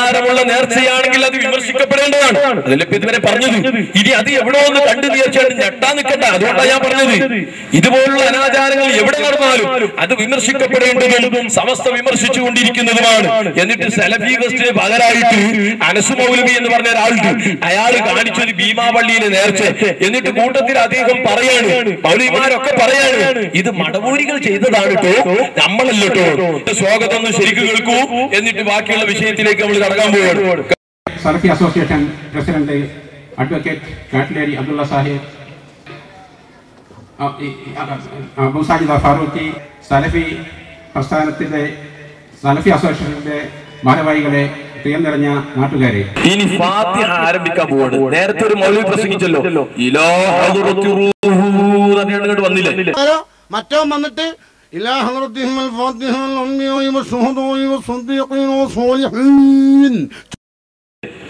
പ്രകാരമുള്ള നേർച്ചയാണെങ്കിൽ അത് വിമർശിക്കപ്പെടേണ്ടതാണ്. അതല്ലേ ഇതുവരെ പറഞ്ഞത്. ഇനി അത് എവിടെ ഒന്ന് കണ്ടു തീർച്ചയായിട്ടും ഞെട്ടാൻ നിൽക്കണ്ട. അതുകൊണ്ടാണ് ഞാൻ പറഞ്ഞത്, ഇതുപോലുള്ള അനാചാരങ്ങൾ എവിടെ നടന്നാലും അത് വിമർശിക്കപ്പെടേണ്ടതും സമസ്ത വിമർശിച്ചുകൊണ്ടിരിക്കുന്നതുമാണ്. എന്നിട്ട് സലഫി ഗസ്റ്റിന് പകരമായിട്ട് അനസ് മൗലവി എന്ന് പറഞ്ഞ ഒരാളുണ്ട്. അയാൾ കാണിച്ചൊരു ഭീമാപള്ളിയിലെ നേർച്ച. എന്നിട്ട് കൂട്ടത്തിൽ അദ്ദേഹം പറയാണ്, മൗലവിമാരൊക്കെ പറയാണ്, ഇത് മടവൂരികൾ ചെയ്തതാണ് കേട്ടോ, നമ്മളല്ലോ. സ്വാഗതം ഒന്ന് ശരിക്കും കേൾക്കൂ, എന്നിട്ട് ബാക്കിയുള്ള വിഷയത്തിലേക്ക് നമ്മൾ കടക്കാൻ പോവുകയാണ്. Salafi association president advocate Kattileri Abdulla Sahib, Abu Sajida Farooqi, Salafi പ്രസ്ഥാനത്തിന്റെ സലഫി അസോസിയേഷന്റെ ഭാരവാഹികളെ, പ്രിയം നിറഞ്ഞ നാട്ടുകാരെ, ഇനി ഫാത്തിഹ ആരംഭിക്കാൻ പോവാണ്. നേരത്തെ ഒരു മൗലവി പ്രസംഗിച്ചല്ലോ, വന്നില്ല, മറ്റോ വന്നിട്ട്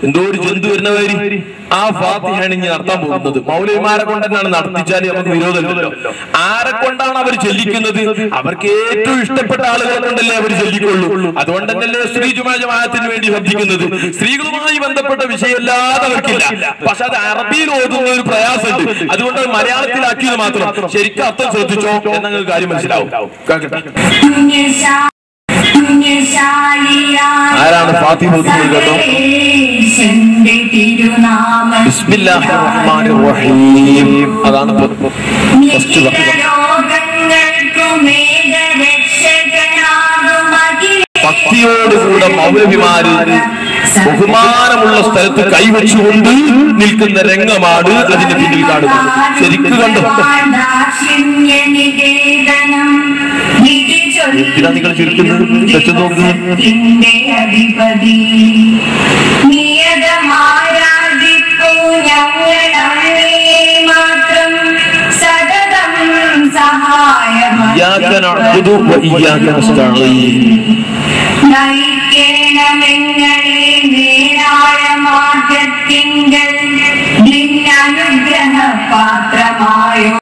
എന്തോ ഒരു ജന്തു വരുന്നവര് ആ ഫാത്തിഹയാണ് ഇനി നടത്താൻ പോകുന്നത്. മൗലവിമാരെ കൊണ്ട് തന്നെയാണ് നടത്തിച്ചാൽ നമുക്ക് വിരോധമില്ലല്ലോ. ആരെ കൊണ്ടാണ് അവർ ചൊല്ലിക്കുന്നത്? അവർക്ക് ഏറ്റവും ഇഷ്ടപ്പെട്ട ആളുകളെ കൊണ്ടല്ലേ അവർ ചൊല്ലിക്കൊള്ളൂ. അതുകൊണ്ട് തന്നെയല്ലേ സ്ത്രീ ജുമാ ജമാഅത്തിന് വേണ്ടി ശ്രദ്ധിക്കുന്നത്. സ്ത്രീകളുമായി ബന്ധപ്പെട്ട വിഷയമല്ലാതെ അവർക്കില്ല. പക്ഷെ അത് അറബിയിൽ ഓതുന്ന ഒരു പ്രയാസമുണ്ട്. അതുകൊണ്ട് അത് മലയാളത്തിലാക്കിയത് മാത്രം. ശരിക്കും അർത്ഥം ശ്രദ്ധിച്ചോ എന്നൊരു കാര്യം മനസ്സിലാവും. ആരാണ് ഫാത്തിഹ ഓതുന്നത് കേട്ടോ? ബിസ്മില്ലാഹിർ റഹ്മാനിർ റഹീം. അതാണ് ഫസ്റ്റ് ഭക്തിയോടുകൂടെ മൗലവിമാര് ബഹുമാനമുള്ള സ്ഥലത്ത് കൈവച്ചുകൊണ്ട് നിൽക്കുന്ന രംഗമാണ് അതിന്റെ പിന്നിൽ കാണുന്നത്. ശരിക്കും കണ്ടു. എന്തിനാ നിങ്ങൾ ചുരുക്കുന്നത്? വെച്ചു നോക്കുന്നത് ഇയ്യാക നഅ്ബുദു വ ഇയ്യാക നസ്തഈൻ. നയിക്കേണമെങ്ങളെ നേരായ മാർഗ്ഗത്തിങ്കൽ നിന്നനുഗ്രഹ പാത്രമായോ